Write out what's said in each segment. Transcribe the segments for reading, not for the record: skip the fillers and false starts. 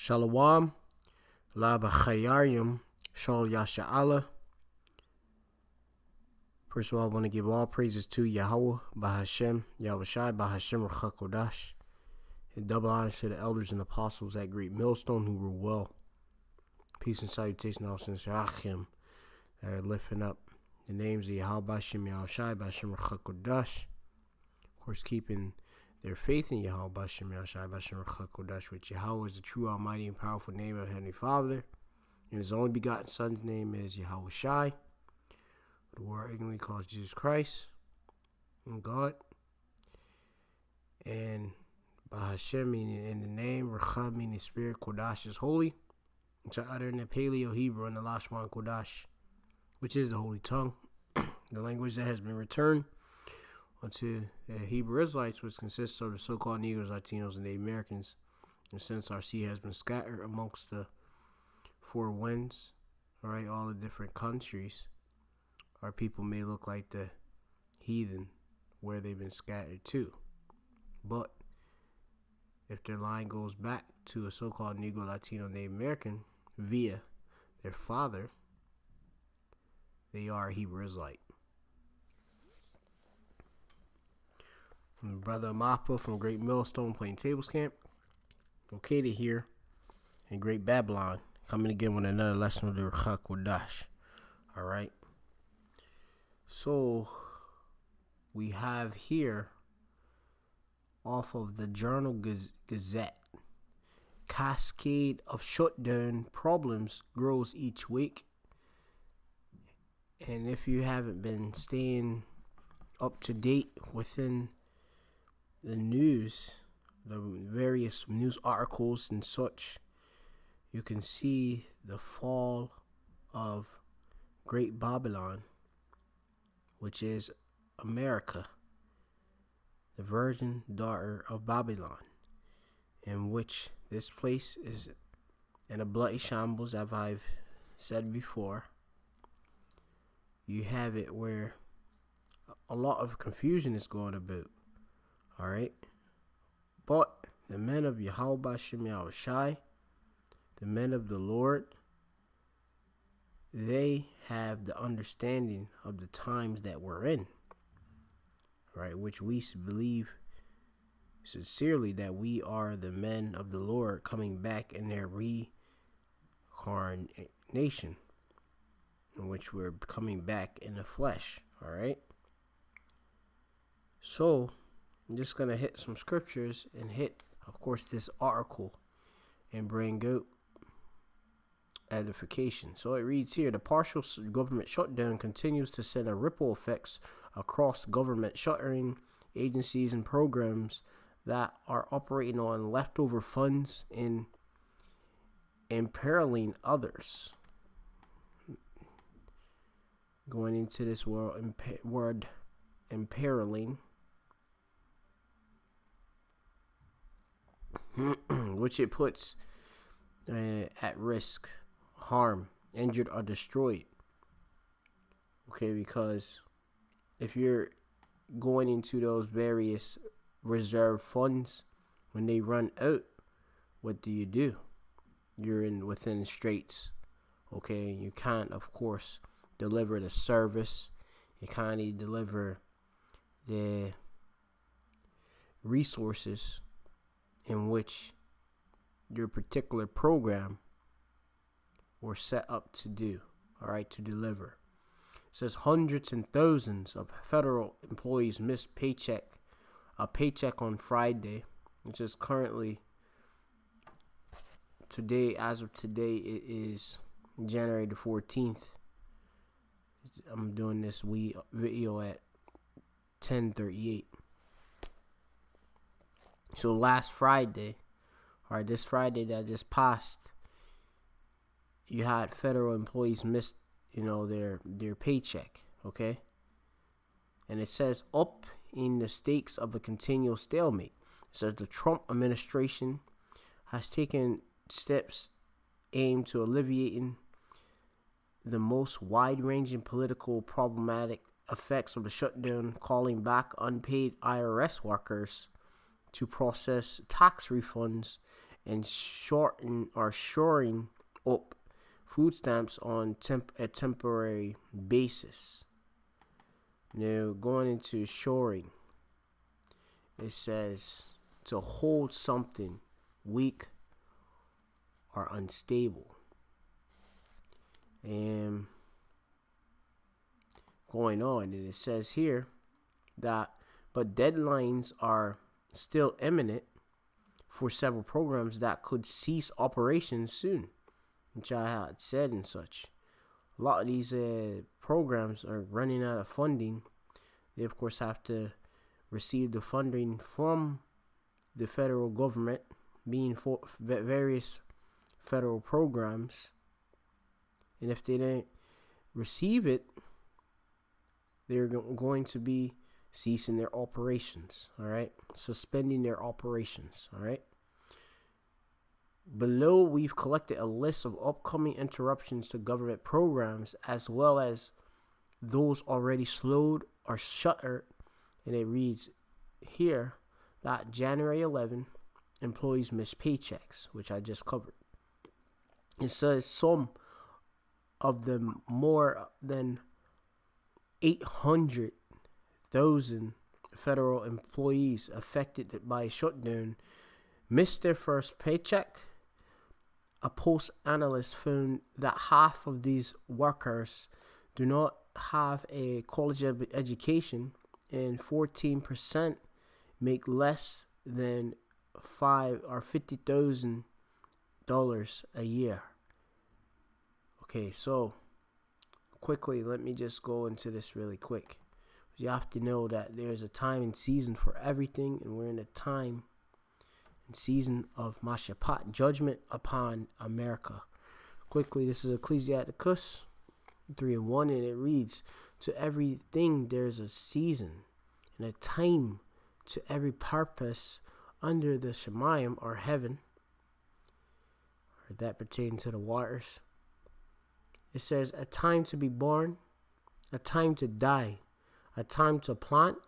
Shalom, La B'Chayarim, Shal Yasha'Allah. First of all, I want to give all praises to Yahweh, Bahashem, Yahushai, Bahashem, Rachakodash. And double honors to the elders and apostles at Great Millstone who rule well. Peace and salutation all since Achim that are lifting up the names of Yahweh, Bahashem, Yahushai, Bahashem, Rachakodash. Of course, keeping their faith in Yahweh, Bahashem, Yahushai, Bahashem, Rachakodash, which Yahweh is the true, almighty, and powerful name of Heavenly Father. And his only begotten Son's name is Yahushai. The world ignorantly calls Jesus Christ and God. And Bahashem meaning in the name, Rachab meaning spirit, Kodash is holy. Which are uttered in the Paleo Hebrew and the Lashwan Kodash, which is the holy tongue, the language that has been returned unto the Hebrew Israelites, which consists of the so-called Negroes, Latinos, and Native Americans. And since our seed has been scattered amongst the four winds, all the different countries, our people may look like the heathen where they've been scattered to. But if their line goes back to a so-called Negro, Latino, Native American via their father, they are a Hebrew Israelite. Brother Mappa from Great Millstone Plain Tables Camp, located here in Great Babylon, coming again with another lesson of the Ruach Kodash. Alright. So we have here off of the Journal Gazette, Cascade of Shutdown problems grows each week. And if you haven't been staying up to date within the news, the various news articles and such, you can see the fall of Great Babylon, which is America, the virgin daughter of Babylon, in which this place is in a bloody shambles, as I've said before. You have it where a lot of confusion is going about. Alright? But the men of Yahweh Bashem Yahushai, the men of the Lord, they have the understanding of the times that we're in. Right? Which we believe sincerely that we are the men of the Lord coming back in their reincarnation, in which we're coming back in the flesh. Alright? So I'm just going to hit some scriptures and hit, of course, this article and bring out edification. So it reads here, the partial government shutdown continues to send a ripple effects across government shuttering agencies and programs that are operating on leftover funds and imperiling others. Going into this word imperiling, which it puts at risk, harm, injured, or destroyed. Okay, because if you're going into those various reserve funds, when they run out, what do? You're within straits. Okay, you can't, of course, deliver the service. You can't deliver the resources in which your particular program were set up to do, to deliver. It says hundreds and thousands of federal employees missed a paycheck on Friday, which is currently today. As of today, it is January the 14th. I'm doing this video at 10:38. So last Friday, this Friday that just passed, you had federal employees missed, their paycheck, okay? And it says up in the stakes of a continual stalemate. It says the Trump administration has taken steps aimed to alleviating the most wide-ranging political problematic effects of the shutdown, calling back unpaid IRS workers to process tax refunds and shoring up food stamps on a temporary basis. Now, going into shoring, it says to hold something weak or unstable. And going on, and it says here that, but deadlines are still imminent for several programs that could cease operations soon, which I had said and such. A lot of these programs are running out of funding. They, of course, have to receive the funding from the federal government, being for various federal programs. And if they don't receive it, they're going to be ceasing their operations, all right? Suspending their operations, all right? Below, we've collected a list of upcoming interruptions to government programs, as well as those already slowed or shuttered. And it reads here that January 11, employees missed paychecks, which I just covered. It says some of them, more than 800,000 federal employees affected by shutdown, missed their first paycheck. A Post analyst found that half of these workers do not have a college education, and 14% make less than $5 or $50,000 a year. Okay, so quickly, let me just go into this really quick. You have to know that there's a time and season for everything, and we're in a time and season of Mashapat, judgment upon America. Quickly, this is Ecclesiasticus 3:1, and it reads, to everything there's a season and a time to every purpose under the Shemayim or heaven, or that pertaining to the waters. It says a time to be born, a time to die, a time to plant,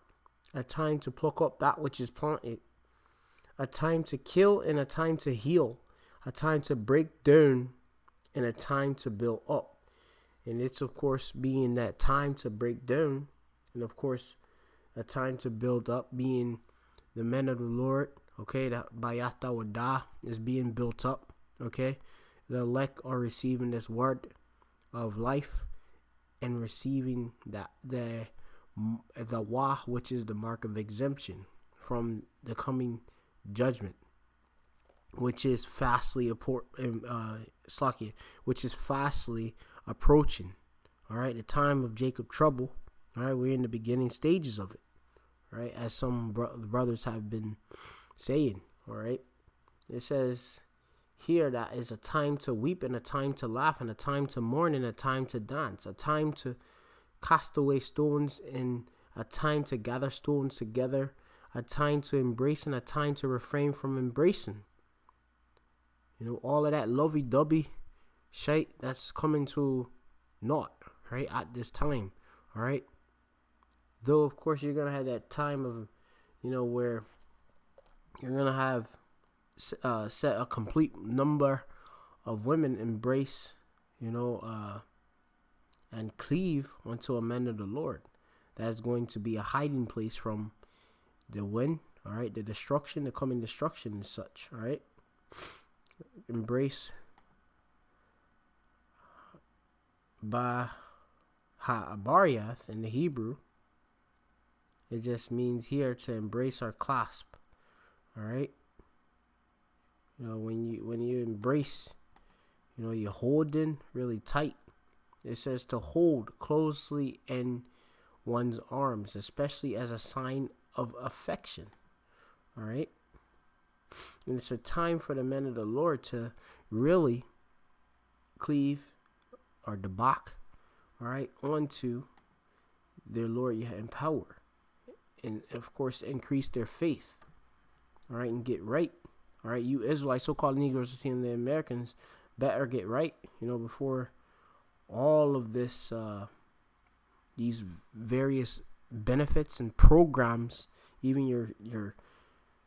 a time to pluck up that which is planted, a time to kill and a time to heal, a time to break down and a time to build up. And it's, of course, being that time to break down, and of course a time to build up, being the men of the Lord, okay, that Bayata Wada is being built up, okay. The elect are receiving this word of life and receiving that the Wah, which is the mark of exemption from the coming judgment, which is fastly approaching. All right, the time of Jacob trouble. All right, we're in the beginning stages of it. All right, as some brothers have been saying. All right, it says here that is a time to weep and a time to laugh and a time to mourn and a time to dance, a time to cast away stones and a time to gather stones together, a time to embrace and a time to refrain from embracing. You know, all of that lovey-dovey shit that's coming to naught, right, at this time, all right? Though, of course, you're going to have that time of, you know, where you're going to have set a complete number of women embrace, you know, and cleave unto a man of the Lord. That's going to be a hiding place from the wind, all right, the destruction, the coming destruction and such, all right. Embrace by ha'abariath in the Hebrew. It just means here to embrace or clasp, all right. You know, when you embrace, you know, you're holding really tight. It says to hold closely in one's arms, especially as a sign of affection. All right. And it's a time for the men of the Lord to really cleave or debak, all right, onto their Lord in power. And, of course, increase their faith, all right, and get right. All right, you Israelites, so-called Negroes, and the Americans, better get right, you know, before all of this, these various benefits and programs, even your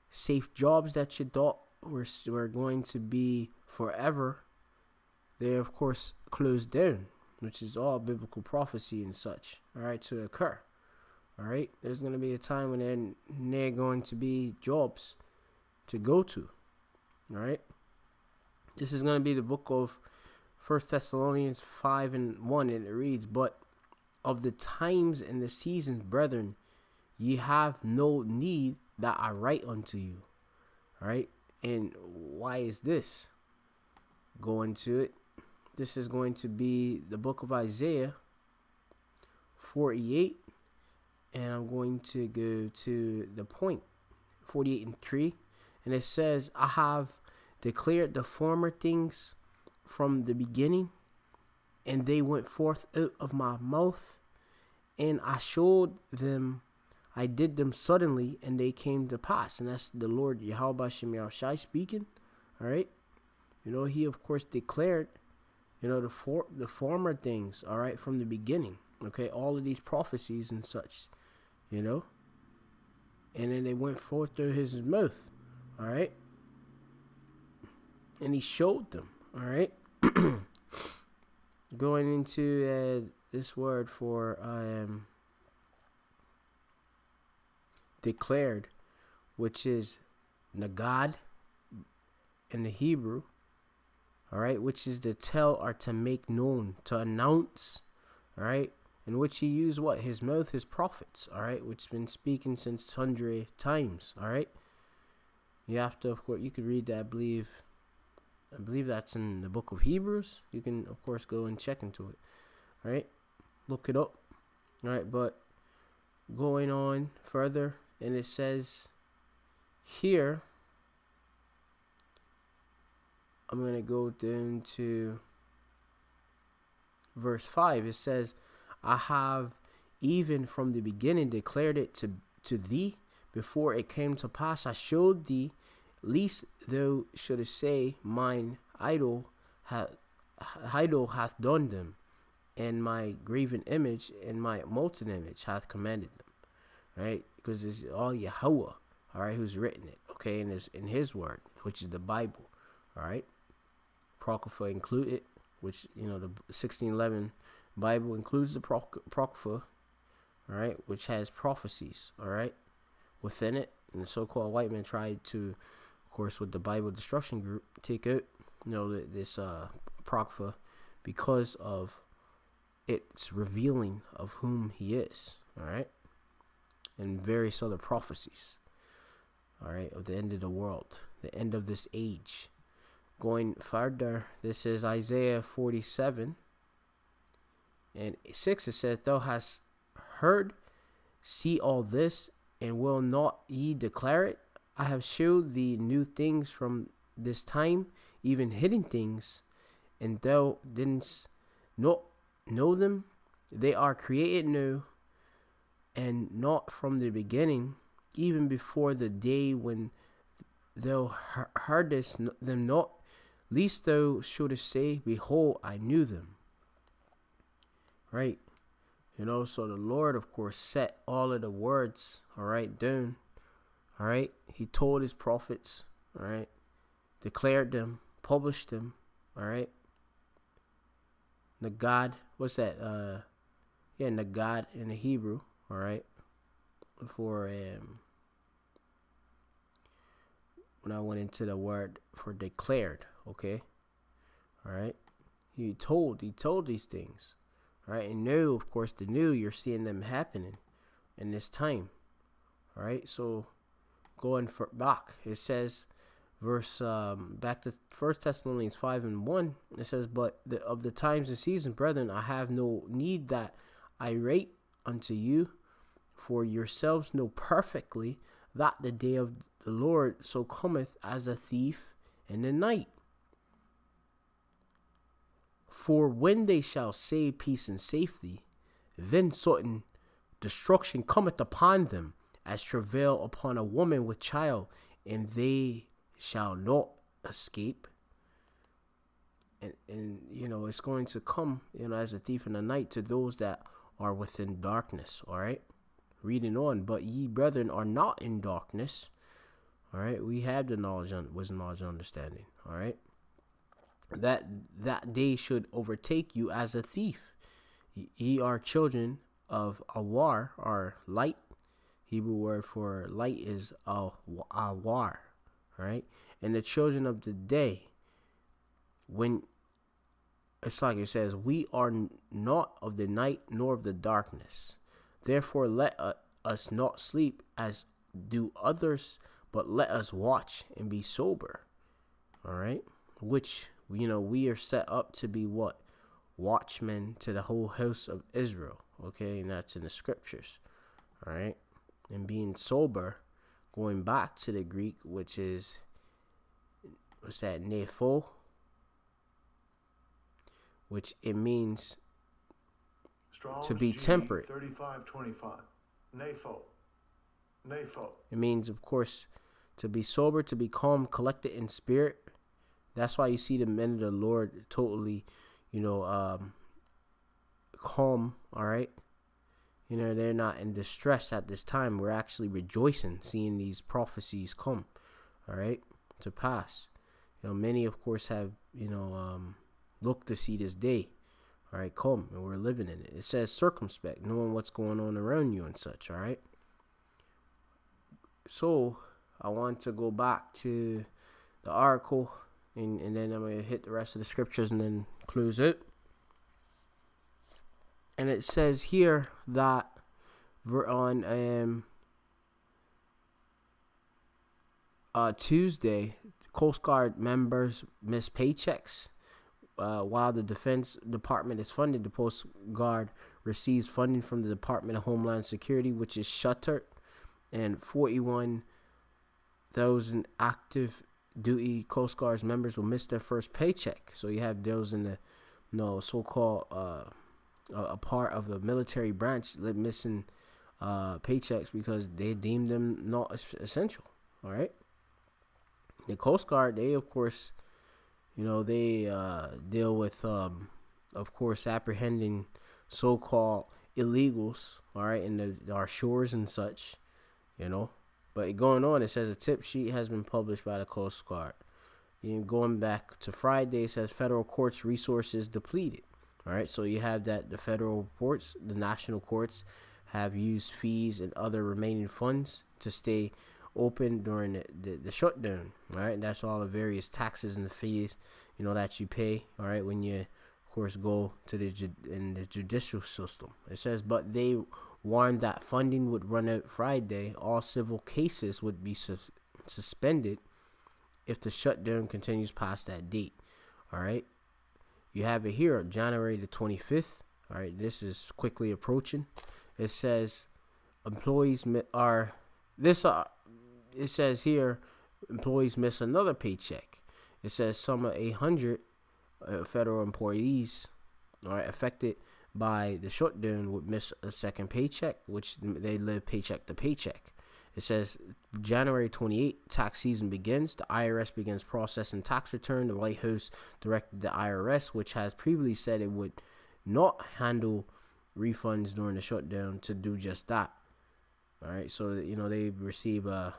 safe jobs that you thought we're going to be forever, they of course closed down, which is all biblical prophecy and such, all right, to occur. All right, there's going to be a time when they're going to be jobs to go to. All right, this is going to be the book of 1 Thessalonians 5:1, and it reads, "But of the times and the seasons, brethren, ye have no need that I write unto you." All right, and why is this? Go into it. This is going to be the book of Isaiah 48. And I'm going to go to the point, 48:3. And it says, "I have declared the former things from the beginning, and they went forth out of my mouth, and I showed them, I did them suddenly, and they came to pass." And that's the Lord Yahweh Shem Shai speaking. All right. He of course declared, the former things, all right, from the beginning. Okay, all of these prophecies and such. And then they went forth through his mouth, all right, and he showed them, all right. Going into this word for declared, which is nagad in the Hebrew, all right, which is to tell or to make known, to announce, all right. In which he used what? His mouth, his prophets, all right, which has been speaking since 100 times, all right. You have to, of course, you could read that, I believe that's in the book of Hebrews. You can, of course, go and check into it, all right, look it up, all right. But going on further, and it says here, I'm going to go down to verse 5. It says, "I have even from the beginning declared it to thee before it came to pass. I showed thee, lest thou shouldest say, mine idol hath done them, and my graven image and my molten image hath commanded them." Right? Because it's all Yahweh, all right, who's written it, okay, in his word, which is the Bible, all right. Apocrypha included, which, the 1611 Bible includes the Apocrypha, all right, which has prophecies, all right, within it. And the so-called white men tried to, of course, with the Bible Destruction Group, take out, this Apocrypha because of its revealing of whom he is, all right, and various other prophecies, all right, of the end of the world, the end of this age. Going further, this is Isaiah 47. And 6, it says, "Thou hast heard, see all this, and will not ye declare it? I have shewed thee new things from this time, even hidden things, and thou didst not know them. They are created new, and not from the beginning, even before the day when thou heardest them not, lest thou shouldest say, behold, I knew them." Right? So the Lord, of course, set all of the words, all right, down. All right? He told his prophets, all right, declared them, published them, all right? Nagad, what's that? Nagad in the Hebrew, all right? For when I went into the word for declared, okay? All right? He told these things. All right? And now, of course, the new, you're seeing them happening in this time. All right? So going back, it says, back to 1 Thessalonians 5:1, it says, "But of the times and seasons, brethren, I have no need that I write unto you, for yourselves know perfectly that the day of the Lord so cometh as a thief in the night. For when they shall say peace and safety, then sudden destruction cometh upon them, as travail upon a woman with child, and they shall not escape." And it's going to come, as a thief in the night to those that are within darkness. All right, reading on. "But ye, brethren, are not in darkness." All right, we have the knowledge, wisdom, knowledge, and understanding. All right, that day should overtake you as a thief. Ye are children of Awar, or light. Hebrew word for light is Awar. All right, and the children of the day. When it's like it says, we are not of the night nor of the darkness. Therefore, let us not sleep as do others, but let us watch and be sober. All right, which we are set up to be what? Watchmen to the whole house of Israel. Okay, and that's in the scriptures. All right, and being sober, going back to the Greek, which is what's that? Nepho, which it means Strong's to be temperate. 3525. Nepho. It means, of course, to be sober, to be calm, collected in spirit. That's why you see the men of the Lord totally, calm. All right. They're not in distress at this time. We're actually rejoicing seeing these prophecies come, all right, to pass. Many, of course, have, looked to see this day, all right, come, and we're living in it. It says circumspect, knowing what's going on around you and such, all right. So I want to go back to the article, and then I'm going to hit the rest of the scriptures and then close it. And it says here that we're on Tuesday, Coast Guard members miss paychecks. While the Defense Department is funded, the Coast Guard receives funding from the Department of Homeland Security, which is shuttered, and 41,000 active duty Coast Guard members will miss their first paycheck. So you have those in the so-called a part of the military branch missing paychecks because they deem them not essential. All right. The Coast Guard, they of course, they deal with, of course, apprehending so-called illegals. All right, in our shores and such, But going on, it says a tip sheet has been published by the Coast Guard. Going back to Friday, it says federal courts resources depleted. All right, so you have that the federal courts, the national courts, have used fees and other remaining funds to stay open during the shutdown. All right, and that's all the various taxes and the fees, that you pay. All right, when you, of course, go to the judicial system. It says, but they warned that funding would run out Friday. All civil cases would be suspended if the shutdown continues past that date. All right. You have it here, January the 25th. All right, this is quickly approaching. It says employees it says here employees miss another paycheck. It says some of 800 federal employees are affected by the shutdown would miss a second paycheck, which they live paycheck to paycheck. It says January 28th, tax season begins. The IRS begins processing tax return. The White House directed the IRS, which has previously said it would not handle refunds during the shutdown, to do just that. All right, so they receive a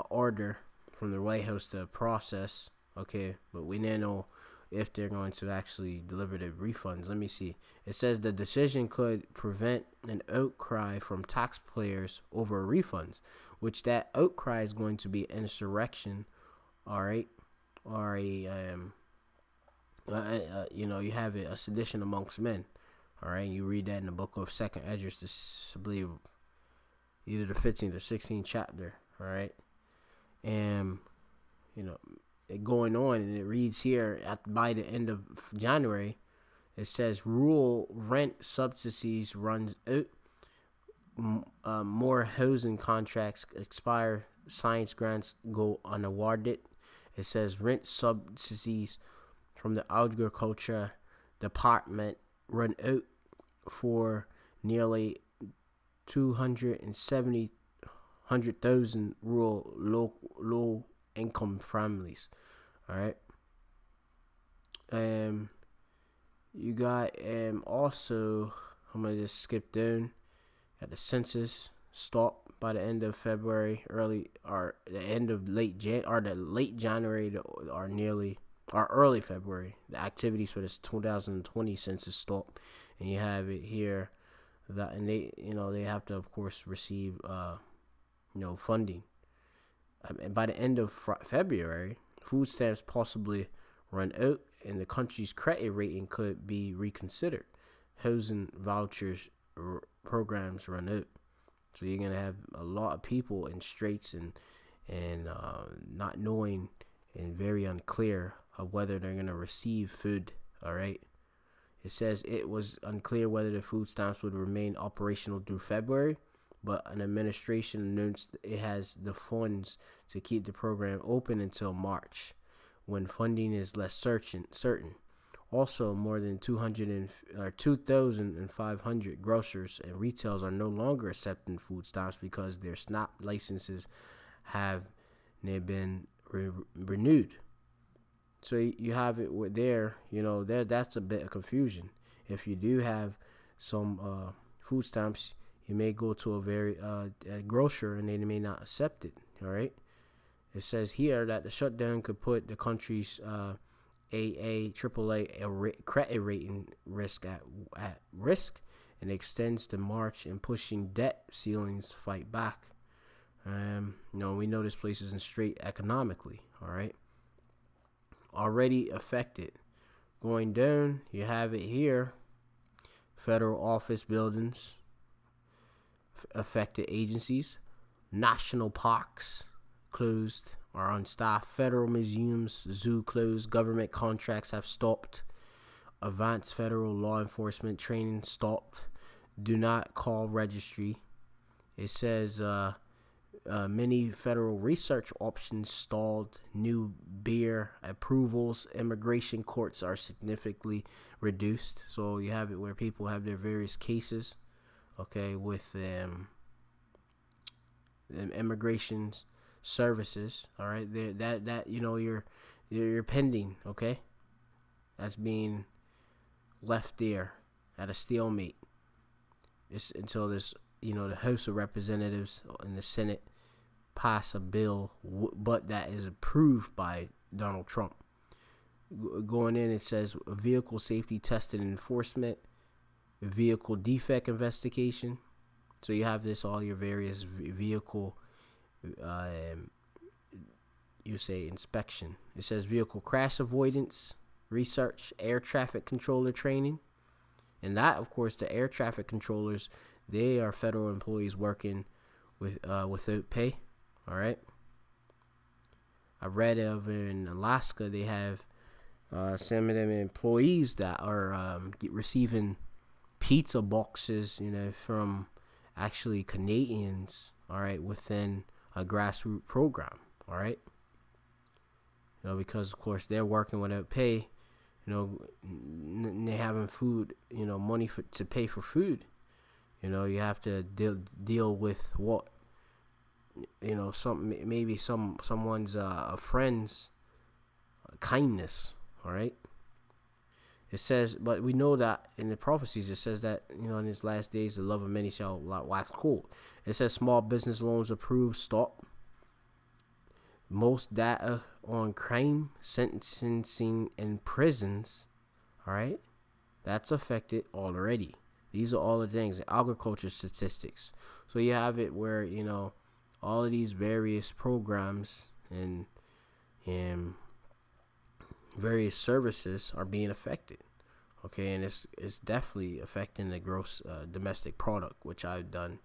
order from the White House to process. Okay, but we now know if they're going to actually deliver the refunds. Let me see. It says the decision could prevent an outcry from taxpayers over refunds, which that outcry is going to be an insurrection, all right, or you have it, a sedition amongst men, all right. You read that in the book of Second Esdras, I believe, either the 15th or 16th chapter, all right, and going on, and it reads here by the end of January, it says rural rent subsidies runs out, more housing contracts expire, science grants go unawarded. It says rent subsidies from the agriculture department run out for nearly 270,000 rural low income families. All right. You got also, I'm gonna just skip down. Got the census stop by the end of February, early or the end of the late January or nearly or early February, the activities for this 2020 census stop, and you have it here that, and they have to of course receive funding. And by the end of February, food stamps possibly run out, and the country's credit rating could be reconsidered. Housing vouchers programs run out, so you're gonna have a lot of people in straits and not knowing and very unclear of whether they're gonna receive food. All right. It says it was unclear whether the food stamps would remain operational through February, but an administration announced it has the funds to keep the program open until March, when funding is less certain. Also, more than 2,500 grocers and retailers are no longer accepting food stamps because their SNAP licenses have been renewed. So you have it with that's a bit of confusion. If you do have some food stamps, you may go to a grocer and they may not accept it. All right. It says here that the shutdown could put the country's AAA credit rating risk at risk, and extends to March and pushing debt ceilings to fight back. We know this place isn't straight economically. All right. Already affected. Going down, you have it here. Federal office buildings, affected agencies, national parks closed or unstaffed, federal museums, zoo closed, government contracts have stopped, advanced federal law enforcement training stopped, do not call registry. It says many federal research options stalled, new beer approvals, immigration courts are significantly reduced. So you have it where people have their various cases, okay, with immigration services. All right, that you're pending, okay, that's being left there at a stalemate. This until this the House of Representatives and the Senate pass a bill, but that is approved by Donald Trump. Going in, it says vehicle safety testing and enforcement, vehicle defect investigation. So you have all your various vehicle, inspection. It says vehicle crash avoidance, research, air traffic controller training. And that, of course, the air traffic controllers, they are federal employees working without pay. All right. I read over in Alaska, they have some of them employees that are receiving pizza boxes, from actually Canadians. All right, within a grassroots program. All right. Because of course they're working without pay. They having food. Money to pay for food. You have to deal with what, someone's a friend's kindness. All right. It says, but we know that in the prophecies, it says that, in his last days, the love of many shall wax cold. It says small business loans approved, stop. Most data on crime, sentencing, and prisons. All right. That's affected already. These are all the things, agriculture statistics. So you have it where, all of these various programs and various services are being affected. Okay, and it's definitely affecting the gross domestic product, which I've done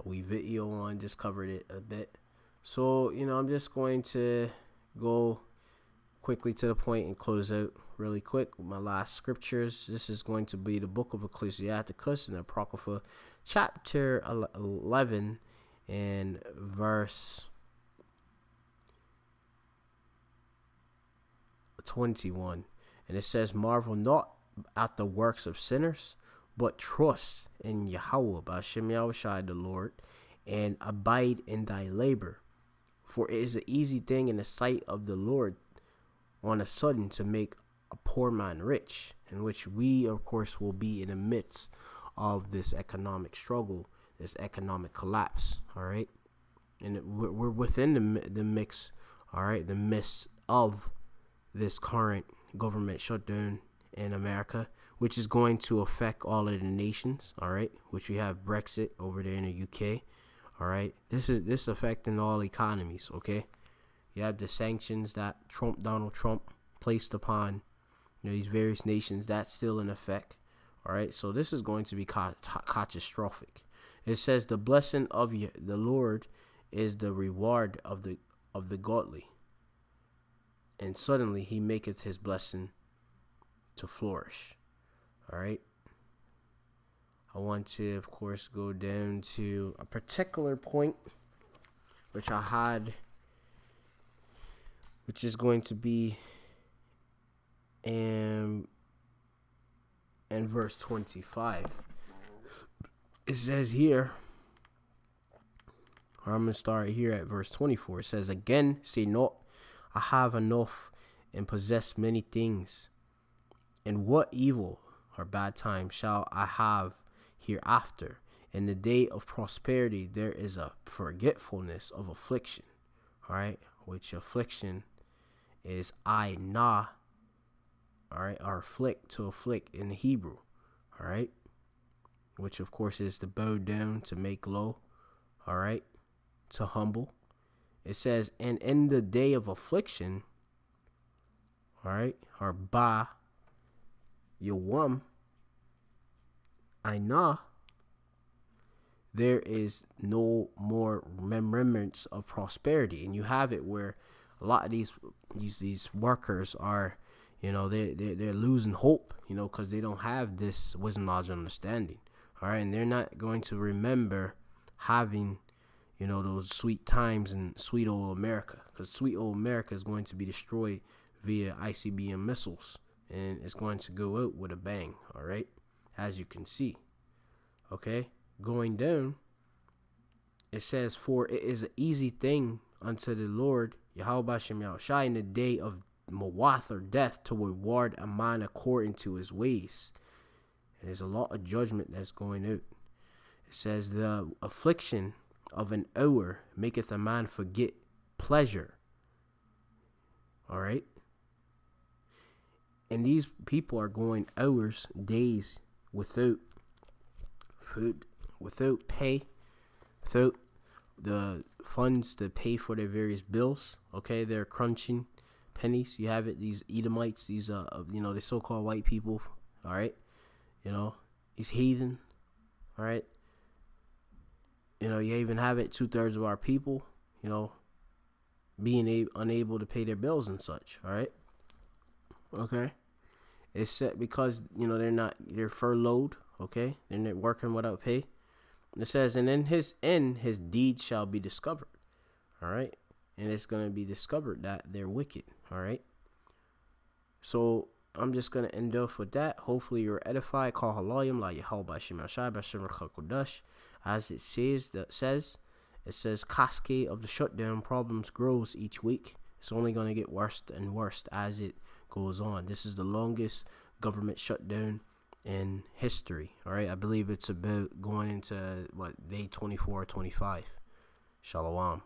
a wee video on, just covered it a bit. So, I'm just going to go quickly to the point and close out really quick with my last scriptures. This is going to be the book of Ecclesiasticus and the Apocrypha, chapter 11 and verse 21. And it says, marvel not at the works of sinners, but trust in Yahweh, B'Hashem Yahushai the Lord, and abide in thy labor. For it is an easy thing in the sight of the Lord on a sudden to make a poor man rich, in which we, of course, will be in the midst of this economic struggle this economic collapse. All right, and we're within the mix. All right, the midst of this current government shutdown in America, which is going to affect all of the nations. All right, which we have Brexit over there in the UK. All right, this affecting all economies. Okay, you have the sanctions that Donald Trump placed upon these various nations. That's still in effect. All right, so this is going to be catastrophic. It says the blessing of the Lord is the reward of the godly, and suddenly he maketh his blessing to flourish. All right. I want to, of course, go down to a particular point which I had, which is going to be in verse 25. It says here, or I'm going to start here at verse 24. It says, again, say not, I have enough and possess many things. And what evil or bad time shall I have hereafter? In the day of prosperity, there is a forgetfulness of affliction. All right, which affliction is I na. All right, or afflict, to afflict in the Hebrew. All right, which of course is to bow down, to make low. All right, to humble. It says, and in the day of affliction, all right, or ba yawam, I na, there is no more remembrance of prosperity. And you have it where a lot of these workers are, they're losing hope, because they don't have this wisdom, knowledge, and understanding. All right, and they're not going to remember having, those sweet times in sweet old America, because sweet old America is going to be destroyed via ICBM missiles, and it's going to go out with a bang. All right, as you can see. Okay, going down, it says, for it is an easy thing unto the Lord Yahweh Shem Yahushai in the day of Mawath, or death, to reward a man according to his ways. And there's a lot of judgment that's going out. It says, the affliction of an hour maketh a man forget pleasure. All right, and these people are going hours, days without food, without pay, without the funds to pay for their various bills. Okay, they're crunching pennies. You have it, these Edomites, these the so-called white people. All right, these heathen. All right, you even have it 2/3 of our people, being unable to pay their bills and such. All right, okay. It's set because they're furloughed. Okay, they're not working without pay. It says, and in his deeds shall be discovered. All right, and it's going to be discovered that they're wicked. All right, so I'm just going to end off with that. Hopefully you're edified. Call halayim la Yahweh Shem Yashai B'Shem Kodash. As it says Cascade of the shutdown problems grows each week. It's only going to get worse and worse as it goes on. This is the longest government shutdown in history. All right, I believe it's about going into day 24 or 25. Shalom.